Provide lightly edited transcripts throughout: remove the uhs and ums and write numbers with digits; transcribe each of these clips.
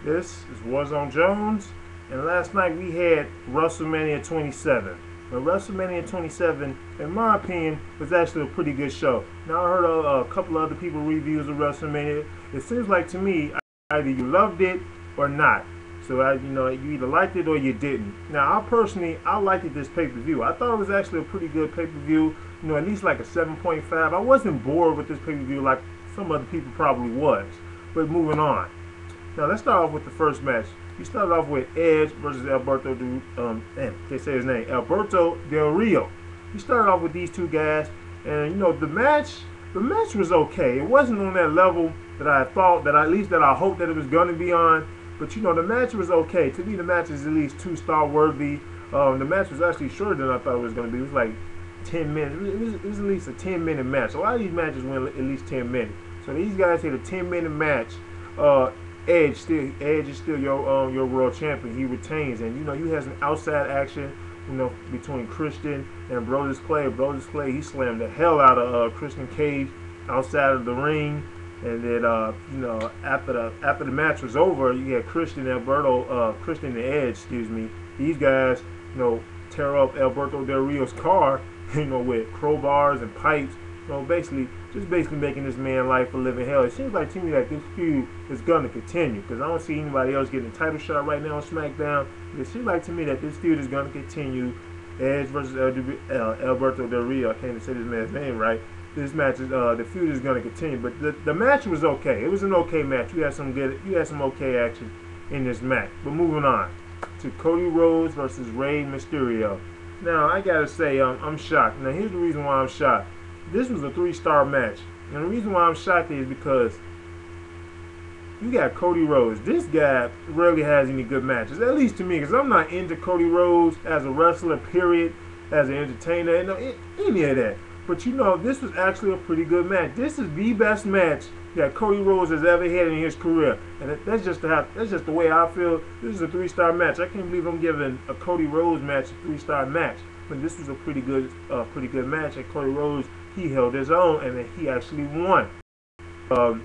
This is Warzone Jones, and last night we had WrestleMania 27. But WrestleMania 27, in my opinion, was actually a pretty good show. Now I heard a couple other people reviews of WrestleMania. It seems like to me, either you loved it or not. So you either liked it or you didn't. Now I liked this pay-per-view. I thought it was actually a pretty good pay-per-view. At least like a 7.5. I wasn't bored with this pay-per-view like some other people probably was. But moving on. Now let's start off with the first match. We started off with Edge versus Alberto can't say his name. Alberto Delrio. We started off with these two guys, and the match was okay. It wasn't on that level that I thought, that I hoped that it was gonna be on. But the match was okay. To me, the match is at least 2-star worthy. The match was actually shorter than I thought it was gonna be. It was like 10 minutes. It was at least a 10-minute match. A lot of these matches went at least 10 minutes. So these guys hit a 10-minute match. Edge is still your world champion. He retains, and you had some outside action, between Christian and Brodus Clay. Brodus Clay, he slammed the hell out of Christian Cage outside of the ring, and then after the match was over, you had Christian and Edge, excuse me. These guys, tear up Alberto Del Rio's car, with crowbars and pipes. Basically making this man life a living hell. It seems like to me that this feud is gonna continue, because I don't see anybody else getting a title shot right now on SmackDown. It seems like to me that this feud is gonna continue. Edge versus Alberto Del Rio. I can't even say this man's name right. This match is the feud is gonna continue, but the match was okay. It was an okay match. You had some okay action in this match. But moving on to Cody Rhodes versus Rey Mysterio. Now I gotta say I'm shocked. Now here's the reason why I'm shocked. This was a 3-star match, and the reason why I'm shocked is because you got Cody Rhodes. This guy rarely has any good matches, at least to me, because I'm not into Cody Rhodes as a wrestler, period, as an entertainer, any of that. But this was actually a pretty good match. This is the best match that Cody Rhodes has ever had in his career, and that's just the way I feel. This is a 3-star match. I can't believe I'm giving a Cody Rhodes match a 3-star match, but this was a pretty good match, and Cody Rhodes, he held his own, and he actually won. A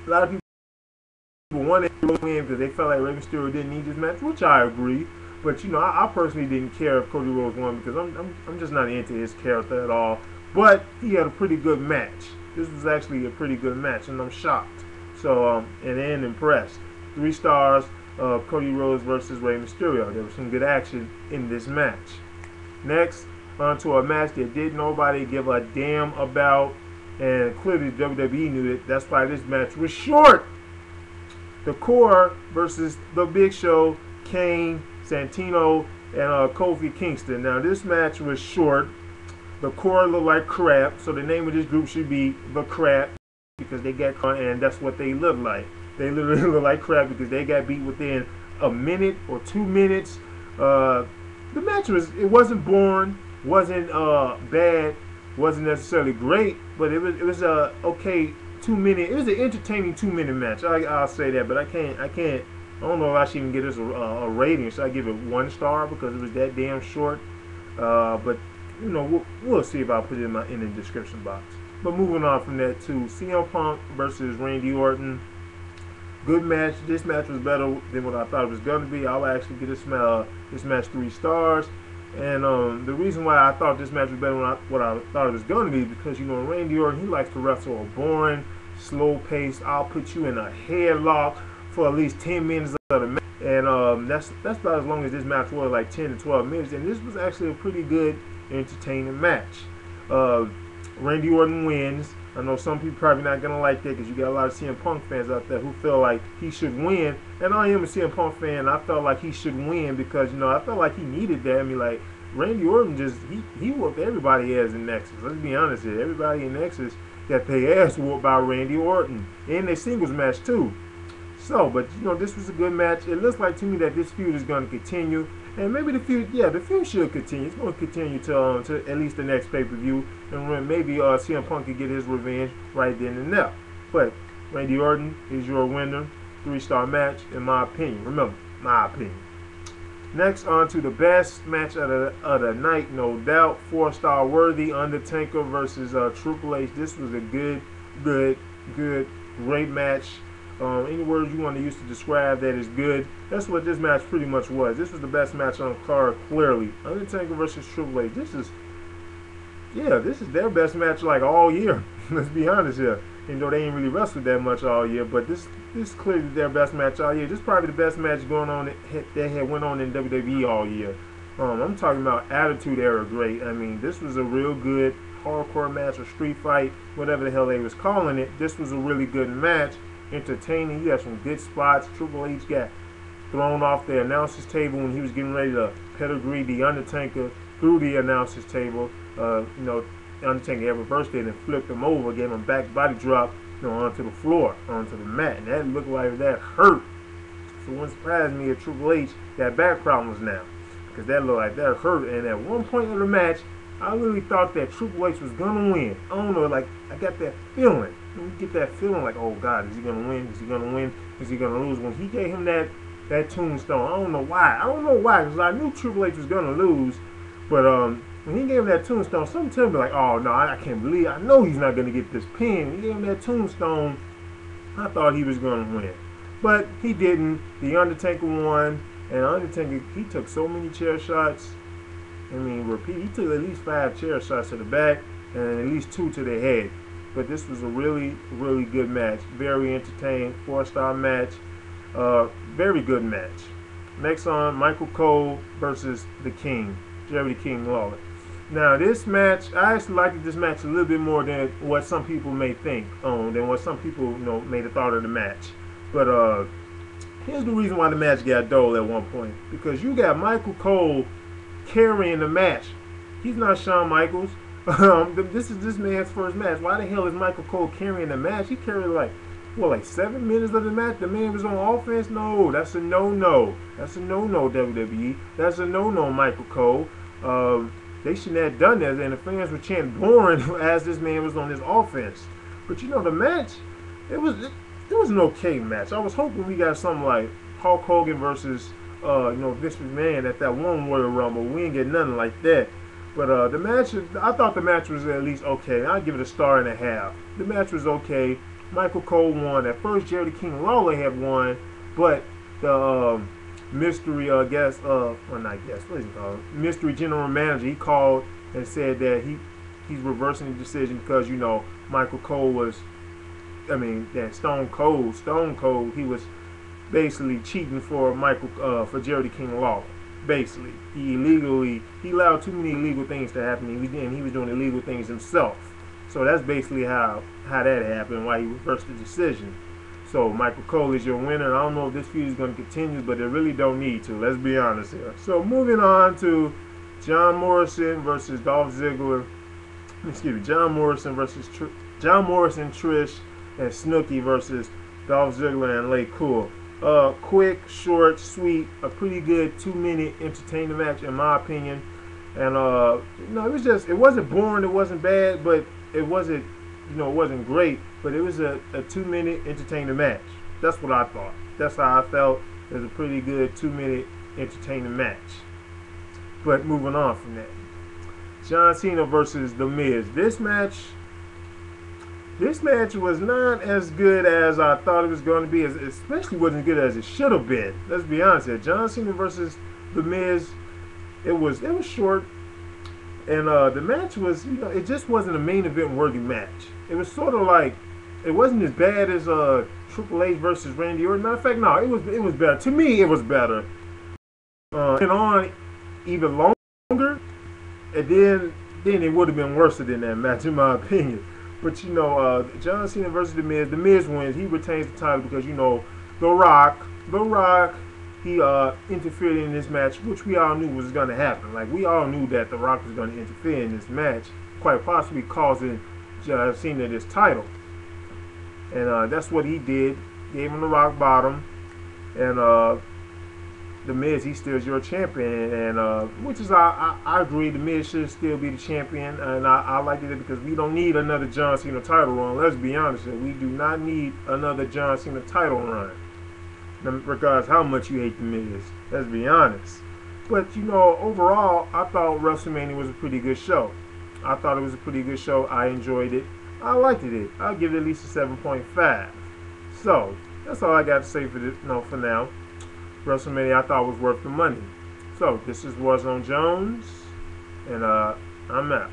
lot of people wanted to win because they felt like Rey Mysterio didn't need this match, which I agree. But I personally didn't care if Cody Rhodes won, because I'm just not into his character at all. But he had a pretty good match. This was actually a pretty good match, and I'm shocked. So and impressed. 3 stars. Cody Rhodes versus Rey Mysterio. There was some good action in this match. Next, onto a match that nobody give a damn about, and clearly WWE knew it. That's why this match was short. The Core versus the Big Show, Kane, Santino, and Kofi Kingston. Now this match was short. The Core looked like crap, so the name of this group should be The Crap, because they got caught, and that's what they look like. They literally look like crap because they got beat within a minute or 2 minutes. The match wasn't boring. Wasn't bad, wasn't necessarily great, but it was a okay 2-minute. It was an entertaining 2-minute match. I'll say that, but I don't know if I should even give this a rating. Should I give it 1 star because it was that damn short? But we'll see if I put it in the description box. But moving on from that to CM Punk versus Randy Orton. Good match. This match was better than what I thought it was gonna be. I'll actually give this match 3 stars. And the reason why I thought this match was better than what I thought it was going to be, because Randy Orton, he likes to wrestle a boring, slow pace. I'll put you in a headlock for at least 10 minutes of the match, and that's about as long as this match was, like 10 to 12 minutes. And this was actually a pretty good, entertaining match. Randy Orton wins. I know some people probably not gonna like that, because you got a lot of CM Punk fans out there who feel like he should win, and I am a CM Punk fan. I felt like he should win because I felt like he needed that. I mean, like Randy Orton he whooped everybody ass in Nexus. Let's be honest here. Everybody in Nexus got their ass whooped by Randy Orton in their singles match too. So, but this was a good match. It looks like to me that this feud is going to continue, and maybe the feud should continue. It's going to continue to at least the next pay-per-view, and maybe CM Punk can get his revenge right then and there. But Randy Orton is your winner. 3-star match, in my opinion. Remember, my opinion. Next, on to the best match of the night, no doubt. 4-star worthy, Undertaker versus Triple H. This was a good, great match. Any words you want to use to describe that is good. That's what this match pretty much was. This was the best match on the card, clearly. Undertaker versus Triple H. This is their best match like all year. Let's be honest here. You know, they ain't really wrestled that much all year, but this is clearly their best match all year. This is probably the best match going on that had went on in WWE all year. I'm talking about Attitude Era great. I mean, this was a real good hardcore match or street fight, whatever the hell they was calling it. This was a really good match, entertaining. You had some good spots. Triple H got thrown off the announcer's table when he was getting ready to pedigree the Undertaker through the announcer's table. You know, Undertaker had reversed it and flipped him over, gave him a back body drop, you know, onto the floor, onto the mat, and that looked like that hurt. So it wouldn't surprise me if Triple H got back problems now, because that looked like that hurt. And at one point in the match, I really thought that Triple H was gonna win. I don't know, like I got that feeling. You get that feeling like, oh God, is he gonna win? Is he gonna win? Is he gonna lose? When he gave him that tombstone, I don't know why. I don't know why, because I knew Triple H was gonna lose, but when he gave him that tombstone, something told me like, oh no, I can't believe, I know he's not gonna get this pin. When he gave him that tombstone, I thought he was gonna win, but he didn't. The Undertaker won, and Undertaker, he took so many chair shots. I mean, he took at least 5 chair shots to the back and at least 2 to the head. But this was a really, really good match. Very entertaining, 4-star match. Very good match. Next on, Michael Cole versus the King, Jerry the King Lawler. Now this match, I actually liked this match a little bit more than what some people may think, than what some people, you know, may have thought of the match. But here's the reason why the match got dull at one point. Because you got Michael Cole carrying the match. He's not Shawn Michaels. This is this man's first match. Why the hell is Michael Cole carrying the match? He carried like 7 minutes of the match. The man was on offense. No, that's a no-no. That's a no-no, WWE. That's a no-no, Michael Cole. They shouldn't have done that, and the fans were chanting boring as this man was on his offense. But you know, the match, it was an okay match. I was hoping we got something like Hulk Hogan versus you know, Vince McMahon at that one Royal Rumble. We didn't get nothing like that. But the match, I thought the match was at least okay. I'd give it a 1.5 stars. The match was okay. Michael Cole won. At first, Jerry the King Lawler had won, but the mystery mystery general manager, he called and said that he's reversing the decision because, you know, Michael Cole was, that Stone Cold, he was basically cheating for for Jerry the King Lawler. Basically, he allowed too many illegal things to happen, and he was doing illegal things himself. So that's basically how that happened, why he reversed the decision. So Michael Cole is your winner. I don't know if this feud is going to continue, but it really don't need to. Let's be honest here. So moving on to John Morrison versus Dolph Ziggler. Excuse me, John Morrison, Trish, and Snooki versus Dolph Ziggler and laycool. Quick, short, sweet, a pretty good 2-minute entertaining match in my opinion. And it wasn't boring, it wasn't bad, but it wasn't, it wasn't great, but it was a 2-minute entertaining match. That's what I thought. That's how I felt. It was a pretty good 2-minute entertaining match. But moving on from that, John Cena versus The Miz. This match was not as good as I thought it was going to be, especially wasn't as good as it should have been. Let's be honest here. John Cena versus The Miz, it was short, and the match was, it just wasn't a main event worthy match. It was sort of like, it wasn't as bad as Triple H versus Randy Orton. Matter of fact, no, it was better. To me, it was better. And on even longer, and then it would have been worse than that match, in my opinion. But John Cena versus The Miz. The Miz wins. He retains the title because The Rock, he interfered in this match, which we all knew was going to happen. Like, we all knew that The Rock was going to interfere in this match, quite possibly causing John Cena this title. And that's what he did. Gave him the rock bottom, and The Miz, he still is your champion, and which is I agree. The Miz should still be the champion, and I like it because we don't need another John Cena title run. Let's be honest, we do not need another John Cena title run. Regardless how much you hate The Miz, let's be honest. But overall, I thought WrestleMania was a pretty good show. I thought it was a pretty good show. I enjoyed it. I liked it. I'll give it at least a 7.5. So That's all I got to say for this, for now. WrestleMania I thought was worth the money. So this is Warzone Jones, and I'm out.